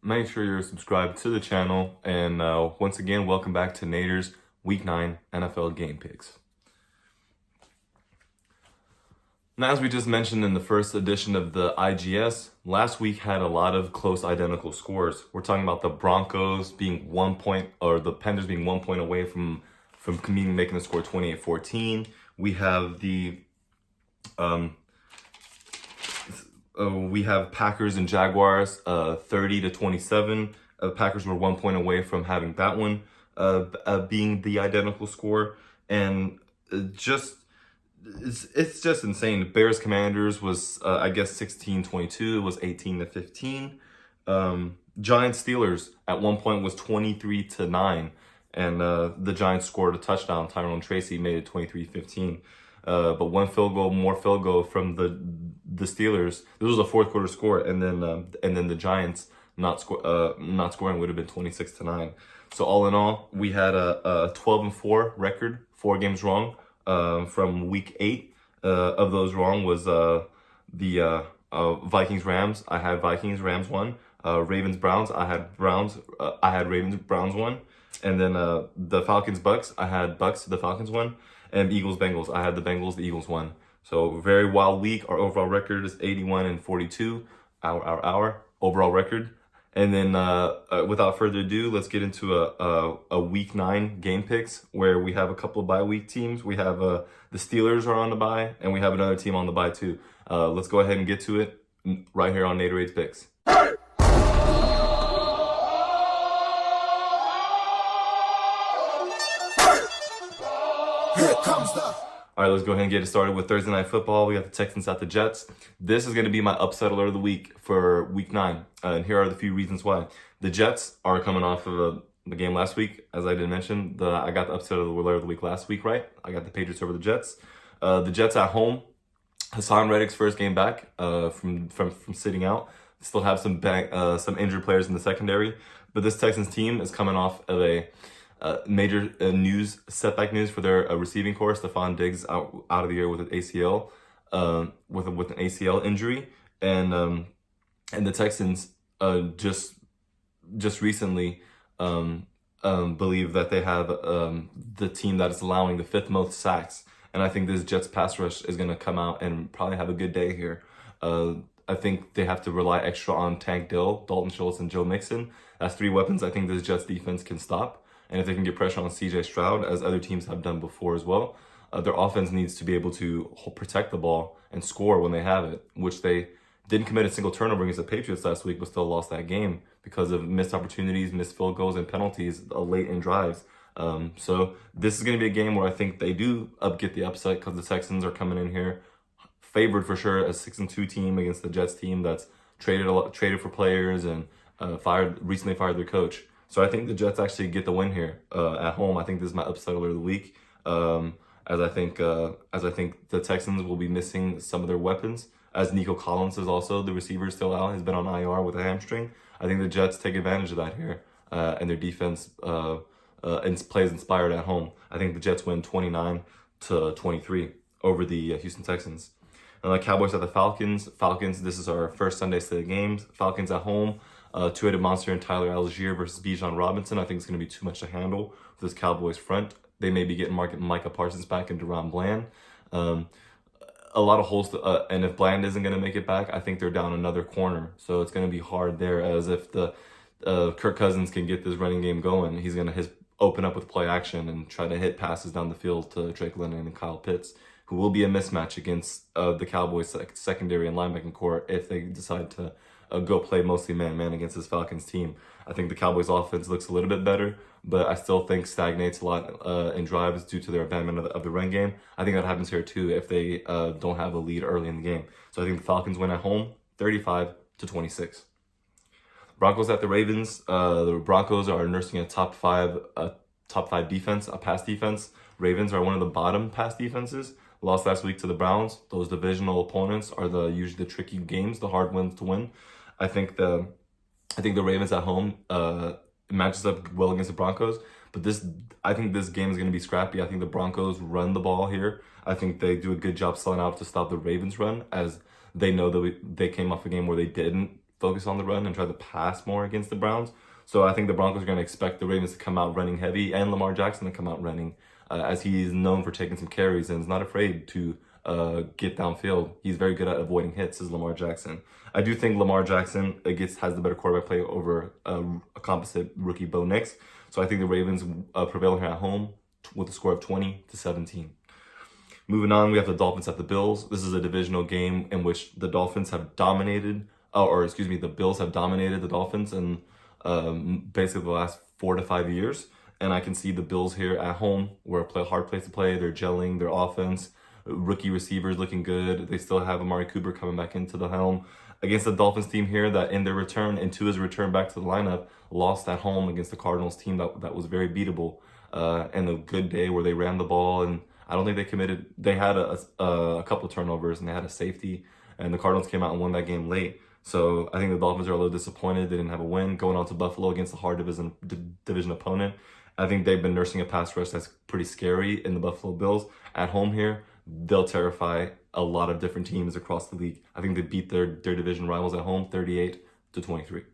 make sure you're subscribed to the channel. And once again, welcome back to NATOR'S Week 9 NFL Game Picks. Now, as we just mentioned in the first edition of the IGS, last week had a lot of close identical scores. We're talking about the Broncos being 1 point, or the Panthers being 1 point away from making the score 28-14. We have we have Packers and Jaguars 30-27. Packers were 1 point away from having that one being the identical score, and it's just insane. Bears Commanders was I guess 16-22. It was 18-15. Giants Steelers at one point was 23-9, and the Giants scored a touchdown. Tyrone Tracy made it 23-15. But one more field goal from the Steelers. This was a fourth quarter score, and then the Giants not scoring would have been 26-9. So all in all, we had a 12-4 record, 4 games wrong from week 8. Of those wrong was the Vikings Rams. I had Vikings Rams won. Ravens Browns. I had Browns. I had Ravens Browns won. And then the Falcons Bucks. I had Bucks. The Falcons won. And Eagles Bengals. I had the Bengals. The Eagles won. So very wild week. Our overall record is 81-42. Our overall record. And then without further ado, let's get into a week 9 game picks where we have a couple of bye week teams. We have the Steelers are on the bye, and we have another team on the bye too. Let's go ahead and get to it right here on NATOR'S Picks. All right, let's go ahead and get it started with Thursday Night Football. We got the Texans at the Jets. This is going to be my upset alert of the week for Week 9. And here are the few reasons why. The Jets are coming off of the game last week. As I did mention, I got the upset alert of the week last week, right? I got the Patriots over the Jets. The Jets at home. Hassan Reddick's first game back from sitting out. Still have some injured players in the secondary. But this Texans team is coming off of a major setback news for their receiving corps. Stephon Diggs out of the year with an ACL, with an ACL injury, and the Texans just recently believe that they have the team that is allowing the 5th most sacks, and I think this Jets pass rush is going to come out and probably have a good day here. I think they have to rely extra on Tank Dill, Dalton Schultz, and Joe Mixon. That's 3 weapons I think this Jets defense can stop. And if they can get pressure on CJ Stroud, as other teams have done before as well, their offense needs to be able to protect the ball and score when they have it, which they didn't commit a single turnover against the Patriots last week, but still lost that game because of missed opportunities, missed field goals, and penalties late in drives. So this is going to be a game where I think they do get the upset because the Texans are coming in here favored for sure, a 6-2 team against the Jets team that's traded for players and recently fired their coach. So I think the Jets actually get the win here at home. I think this is my upset alert of the week, as I think the Texans will be missing some of their weapons. As Nico Collins is also the receiver still out, has been on IR with a hamstring. I think the Jets take advantage of that here, and their defense plays inspired at home. I think the Jets win 29-23 over the Houston Texans. And the Cowboys at the Falcons. This is our first Sunday slate of games. Falcons at home. Two-headed monster in Tyler Algier versus Bijan Robinson. I think it's going to be too much to handle for this Cowboys front. They may be getting Micah Parsons back and Deron Bland. A lot of holes, and if Bland isn't going to make it back, I think they're down another corner. So it's going to be hard there, as if the Kirk Cousins can get this running game going, he's going to open up with play action and try to hit passes down the field to Drake London and Kyle Pitts, who will be a mismatch against the Cowboys secondary and linebacking core if they decide to go play mostly man-to-man against this Falcons team. I think the Cowboys offense looks a little bit better, but I still think stagnates a lot in drives due to their abandonment of the run game. I think that happens here too if they don't have a lead early in the game. So I think the Falcons win at home 35-26. Broncos at the Ravens. The Broncos are nursing a top five defense, a pass defense. Ravens are one of the bottom pass defenses. Lost last week to the Browns. Those divisional opponents are usually the tricky games, the hard ones to win. I think the Ravens at home matches up well against the Broncos, but I think this game is going to be scrappy. I think the Broncos run the ball here. I think they do a good job selling out to stop the Ravens run, as they know that they came off a game where they didn't focus on the run and try to pass more against the Browns. So I think the Broncos are going to expect the Ravens to come out running heavy and Lamar Jackson to come out running, as he's known for taking some carries and is not afraid to get downfield. He's very good at avoiding hits, is Lamar Jackson. I do think Lamar Jackson has the better quarterback play over a composite rookie Bo Nix. So I think the Ravens prevail here at home with a score of 20-17. Moving on, we have the Dolphins at the Bills. This is a divisional game in which the Dolphins have dominated, the Bills have dominated the Dolphins in basically the last 4 to 5 years. And I can see the Bills here at home, where a hard place to play. They're gelling their offense. Rookie receivers looking good. They still have Amari Cooper coming back into the helm against the Dolphins team here that in their return, into his return back to the lineup, lost at home against the Cardinals team that was very beatable. And a good day where they ran the ball, and I don't think they had a couple of turnovers and they had a safety, and the Cardinals came out and won that game late. So I think the Dolphins are a little disappointed. They didn't have a win going on to Buffalo against a hard division opponent. I think they've been nursing a pass rush that's pretty scary in the Buffalo Bills. At home here, they'll terrify a lot of different teams across the league. I think they beat their division rivals at home 38-23.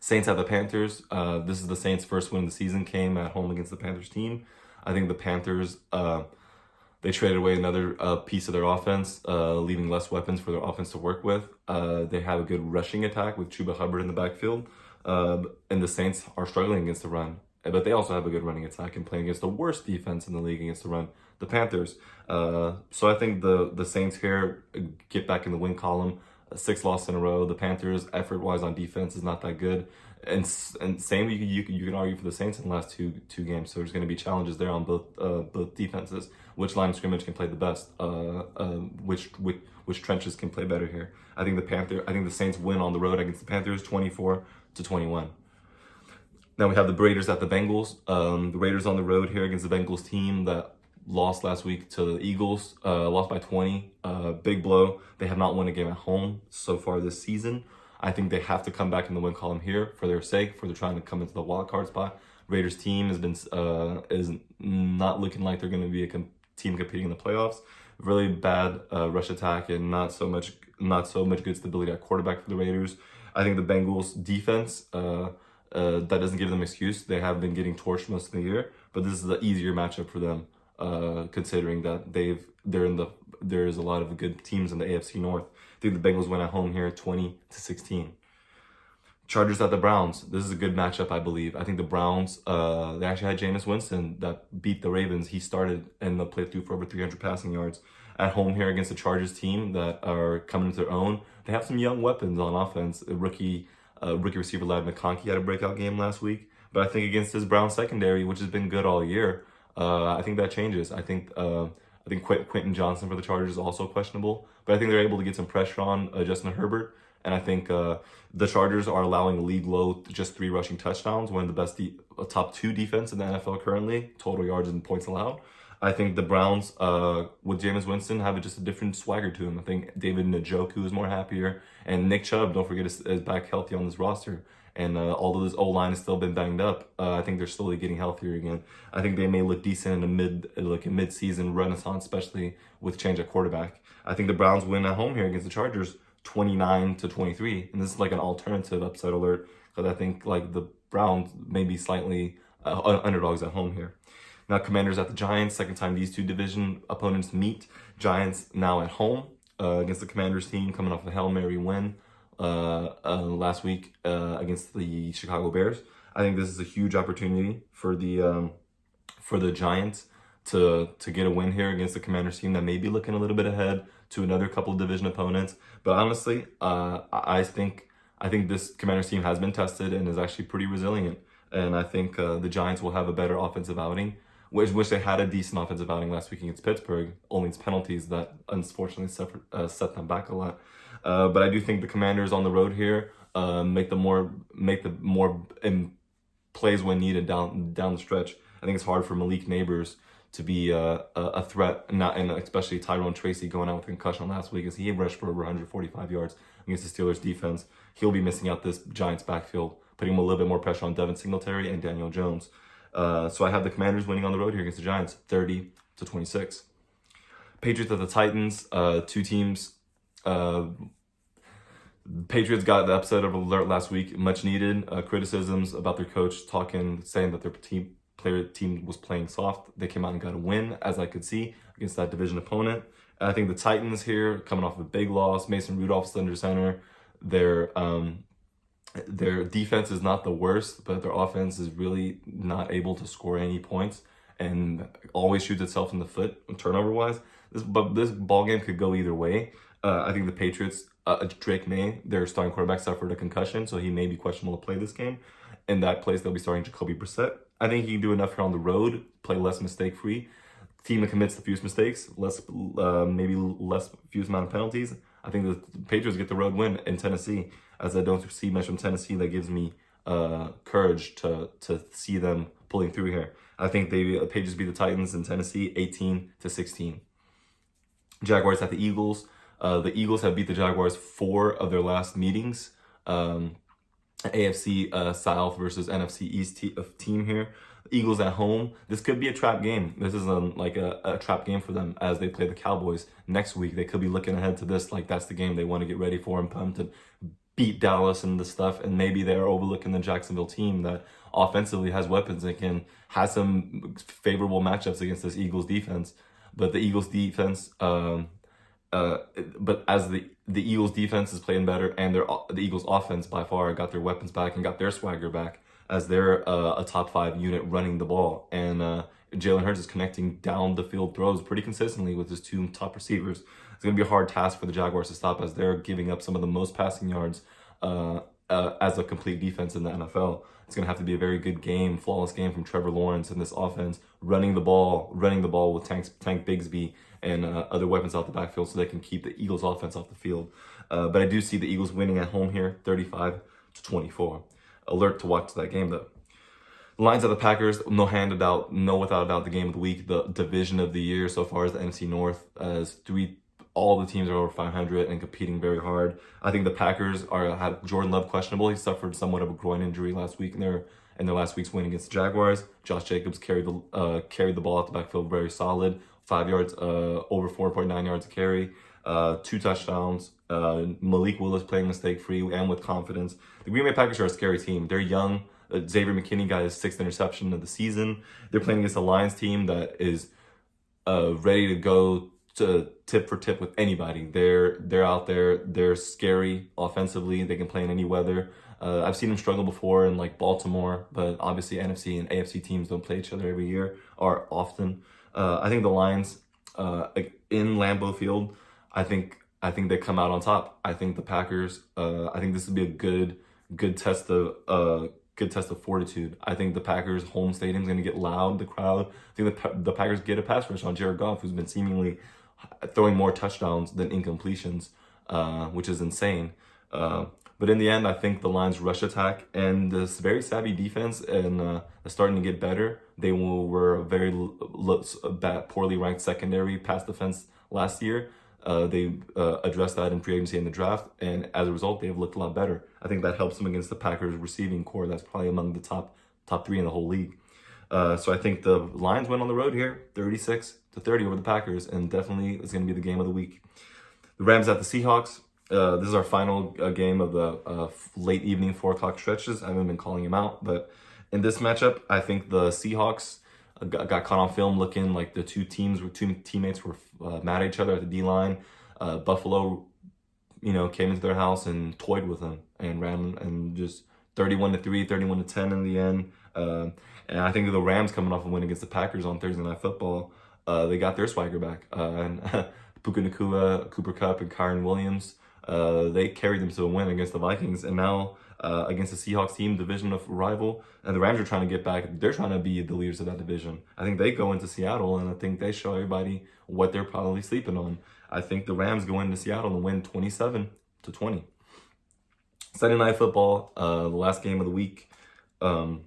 Saints at the Panthers. This is the Saints' first win of the season, came at home against the Panthers team. I think the Panthers, they traded away another piece of their offense, leaving less weapons for their offense to work with. They have a good rushing attack with Chuba Hubbard in the backfield. And the Saints are struggling against the run. But they also have a good running attack and playing against the worst defense in the league against the run, the Panthers. So I think the Saints here get back in the win column. 6 losses in a row. The Panthers, effort-wise on defense, is not that good. And same, you can argue for the Saints in the last two games. So there's going to be challenges there on both defenses. Which line of scrimmage can play the best? Which trenches can play better here? I think the Saints win on the road against the Panthers, 24-21. Now we have the Raiders at the Bengals. The Raiders on the road here against the Bengals team that lost last week to the Eagles, lost by 20. Big blow. They have not won a game at home so far this season. I think they have to come back in the win column here for their sake, for they're trying to come into the wild card spot. Raiders team is not looking like they're going to be a team competing in the playoffs. Really bad rush attack and not so much good stability at quarterback for the Raiders. I think the Bengals defense, that doesn't give them excuse. They have been getting torched most of the year, but this is the easier matchup for them, considering that there's a lot of good teams in the AFC North. I think the Bengals win at home here 20-16. Chargers at the Browns. This is a good matchup, I believe. I think the Browns, they actually had Jameis Winston that beat the Ravens. He started and played through for over 300 passing yards. At home here against the Chargers team that are coming into their own. They have some young weapons on offense. Rookie receiver Ladd McConkey had a breakout game last week. But I think against this Browns secondary, which has been good all year, I think that changes. I think Quentin Johnson for the Chargers is also questionable, but I think they're able to get some pressure on Justin Herbert. And I think the Chargers are allowing the league low just 3 rushing touchdowns, one of the best top 2 defense in the NFL currently, total yards and points allowed. I think the Browns, with Jameis Winston, have just a different swagger to him. I think David Njoku is more happier, and Nick Chubb, don't forget, is back healthy on this roster. And although this O-line has still been banged up, I think they're slowly getting healthier again. I think they may look decent in a mid-season renaissance, especially with change at quarterback. I think the Browns win at home here against the Chargers, 29-23, and this is like an alternative upset alert because I think like the Browns may be slightly underdogs at home here. Now Commanders at the Giants, second time these two division opponents meet. Giants now at home against the Commanders team, coming off a Hail Mary win last week against the Chicago Bears. I think this is a huge opportunity for the Giants to get a win here against the Commanders team that may be looking a little bit ahead to another couple of division opponents. But honestly, I think this Commanders team has been tested and is actually pretty resilient. And I think the Giants will have a better offensive outing. Wish they had a decent offensive outing last week against Pittsburgh. Only it's penalties that unfortunately set them back a lot. But I do think the Commanders on the road here make the more plays when needed down the stretch. I think it's hard for Malik Neighbors to be a threat, and especially Tyrone Tracy going out with concussion last week as he rushed for over 145 yards against the Steelers defense. He'll be missing out this Giants backfield, putting a little bit more pressure on Devin Singletary and Daniel Jones. So I have the Commanders winning on the road here against the Giants, 30-26. Patriots at the Titans, two teams. Patriots got the upset of alert last week, much needed. Criticisms about their coach saying that their team was playing soft. They came out and got a win, as I could see, against that division opponent. And I think the Titans here, coming off a big loss, Mason Rudolph's under center. Their defense is not the worst, but their offense is really not able to score any points and always shoots itself in the foot turnover wise. But this ball game could go either way. I think the Patriots, Drake May, their starting quarterback, suffered a concussion, so he may be questionable to play this game. In that place, they'll be starting Jacoby Brissett. I think he can do enough here on the road, play less mistake free. Team that commits the fewest mistakes, fewest amount of penalties. I think the Patriots get the road win in Tennessee. As I don't see much from Tennessee, that gives me courage to see them pulling through here. I think the Patriots beat the Titans in Tennessee 18-16. Jaguars at the Eagles. The Eagles have beat the Jaguars 4 of their last meetings. AFC South versus NFC East team here. Eagles at home. This could be a trap game. This is like a trap game for them as they play the Cowboys next week. They could be looking ahead to this like that's the game they want to get ready for and pumped and beat Dallas and the stuff. And maybe they're overlooking the Jacksonville team that offensively has weapons and has some favorable matchups against this Eagles defense. But the Eagles defense, but as the Eagles defense is playing better and the Eagles offense by far got their weapons back and got their swagger back as they're a top 5 unit running the ball. And Jalen Hurts is connecting down the field throws pretty consistently with his 2 top receivers. It's going to be a hard task for the Jaguars to stop as they're giving up some of the most passing yards as a complete defense in the NFL. It's going to have to be a very good game, flawless game from Trevor Lawrence and this offense, running the ball with Tank Bigsby and other weapons out the backfield so they can keep the Eagles offense off the field. But I do see the Eagles winning at home here, 35-24. Alert to watch that game though. The Lions at the Packers, no without a doubt, the game of the week, the division of the year so far as the NFC North, as all the teams are over 500 and competing very hard. I think the Packers had Jordan Love questionable. He suffered somewhat of a groin injury last week in their last week's win against the Jaguars. Josh Jacobs carried the ball out the backfield very solid, 5 yards, over 4.9 yards a carry, 2 touchdowns. Malik Willis playing mistake-free and with confidence. The Green Bay Packers are a scary team. They're young. Xavier McKinney got his 6th interception of the season. They're playing against a Lions team that is ready to go to tip for tip with anybody. They're out there. They're scary offensively. They can play in any weather. I've seen them struggle before in like Baltimore, but obviously NFC and AFC teams don't play each other every year or often. I think the Lions in Lambeau Field, I think they come out on top. I think the Packers. I think this would be a good test of fortitude. I think the Packers' home stadium is going to get loud. The crowd. I think the Packers get a pass rush on Jared Goff, who's been seemingly throwing more touchdowns than incompletions, which is insane. But in the end, I think the Lions' rush attack and this very savvy defense and starting to get better. They were a very poorly ranked secondary pass defense last year. They addressed that in free agency and the draft, and as a result, they have looked a lot better. I think that helps them against the Packers' receiving core. That's probably among the top 3 in the whole league. So I think the Lions went on the road here, 36-30 over the Packers, and definitely it's going to be the game of the week. The Rams at the Seahawks. This is our final game of the late evening 4 o'clock stretches. I haven't been calling them out, but in this matchup, I think the Seahawks got caught on film looking like the two teammates were mad at each other at the D-line. Buffalo, came into their house and toyed with them and ran and just 31-3, 31-10 in the end. And I think the Rams coming off a win against the Packers on Thursday Night Football, they got their swagger back. And Puka Nacua, Cooper Kupp, and Kyron Williams, they carried them to a win against the Vikings. And now against the Seahawks team, division of rival, and the Rams are trying to get back. They're trying to be the leaders of that division. I think they go into Seattle, and I think they show everybody what they're probably sleeping on. I think the Rams go into Seattle and win 27-20. Sunday Night Football, the last game of the week. The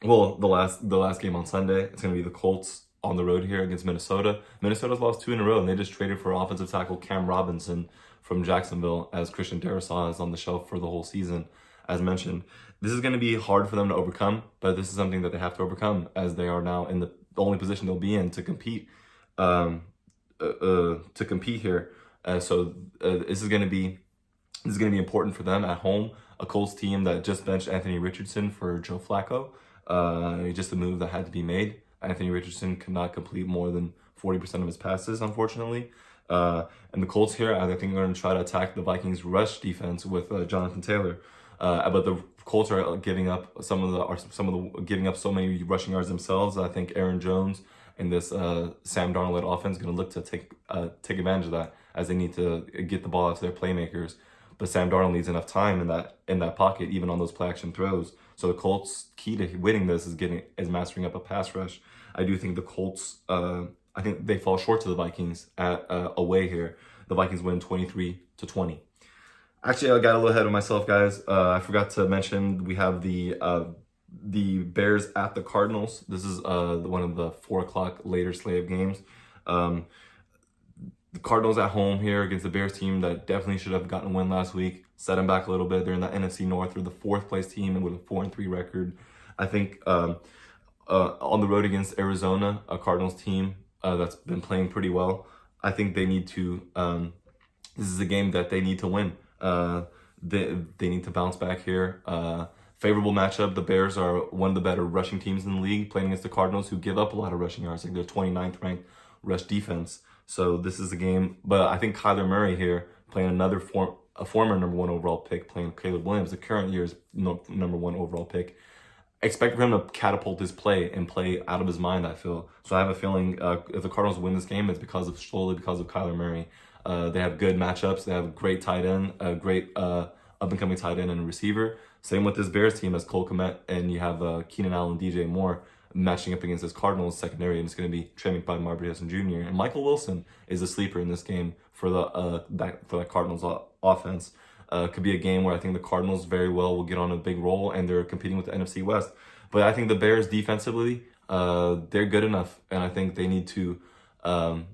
last game on Sunday. It's going to be the Colts on the road here against Minnesota. Minnesota's lost 2 in a row, and they just traded for offensive tackle Cam Robinson from Jacksonville, as Christian Darrisaw is on the shelf for the whole season, as mentioned. This is going to be hard for them to overcome, but this is something that they have to overcome as they are now in the only position they'll be in to compete. Here. So this is going to be This is going to be important for them at home. A Colts team that just benched Anthony Richardson for Joe Flacco. Just a move that had to be made. Anthony Richardson could not complete more than 40% of his passes, unfortunately. And the Colts here, I think, are going to try to attack the Vikings' rush defense with Jonathan Taylor. But the Colts are giving up giving up so many rushing yards themselves. I think Aaron Jones and this Sam Darnold-led offense is going to look to take advantage of that, as they need to get the ball out to their playmakers. But Sam Darnold needs enough time in that pocket, even on those play action throws. So the Colts' key to winning this is mastering up a pass rush. I do think the Colts, I think they fall short to the Vikings at away here. The Vikings win 23-20. Actually, I got a little ahead of myself, guys. I forgot to mention we have the Bears at the Cardinals. This is one of the 4 o'clock later slate of games. The Cardinals at home here against the Bears team that definitely should have gotten a win last week. Set them back a little bit. They're in the NFC North. They're the 4th place team with a 4-3 record. I think on the road against Arizona, a Cardinals team that's been playing pretty well, I think they need to. This is a game that they need to win. They need to bounce back here. Favorable matchup. The Bears are one of the better rushing teams in the league, playing against the Cardinals, who give up a lot of rushing yards. Like they're 29th ranked rush defense. So this is a game. But I think Kyler Murray here, playing a former number 1 overall pick, playing Caleb Williams, the current year's number 1 overall pick. Expect for him to catapult his play and play out of his mind, I feel. So I have a feeling if the Cardinals win this game, it's solely because of Kyler Murray. They have good matchups. They have a great tight end, a great up-and-coming tight end and receiver. Same with this Bears team as Cole Kmet, and you have Keenan Allen, DJ Moore matching up against this Cardinals secondary, and it's going to be Trey McBride, Marvin Harrison Jr. And Michael Wilson is a sleeper in this game for the Cardinals offense. Could be a game where I think the Cardinals very well will get on a big roll, and they're competing with the NFC West. But I think the Bears defensively, they're good enough, and I think they need to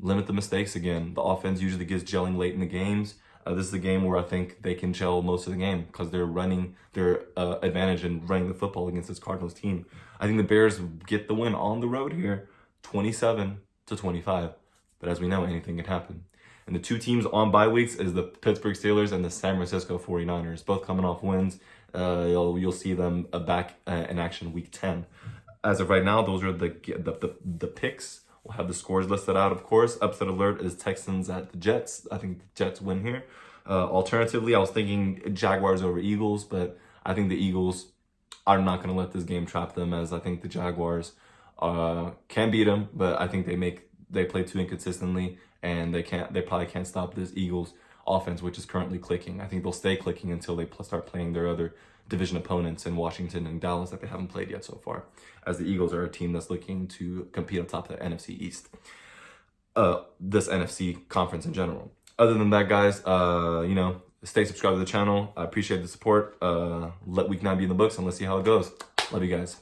limit the mistakes again. The offense usually gets gelling late in the games. This is a game where I think they can gel most of the game because they're running their advantage in running the football against this Cardinals team. I think the Bears get the win on the road here, 27-25. But as we know, anything can happen. And the 2 teams on bye weeks is the Pittsburgh Steelers and the San Francisco 49ers, both coming off wins. You'll see them back in action week 10. As of right now, those are the picks. We'll have the scores listed out, of course. Upset alert is Texans at the Jets. I think the Jets win here. Alternatively, I was thinking Jaguars over Eagles, but I think the Eagles are not going to let this game trap them, as I think the Jaguars can beat them, but I think they play too inconsistently, and they probably can't stop this Eagles offense, which is currently clicking. I think they'll stay clicking until they start playing their other division opponents in Washington and Dallas that they haven't played yet so far, as the Eagles are a team that's looking to compete on top of the NFC East, this NFC conference in general. Other than that, guys, stay subscribed to the channel. I appreciate the support. Let week 9 be in the books, and let's see how it goes. Love you guys.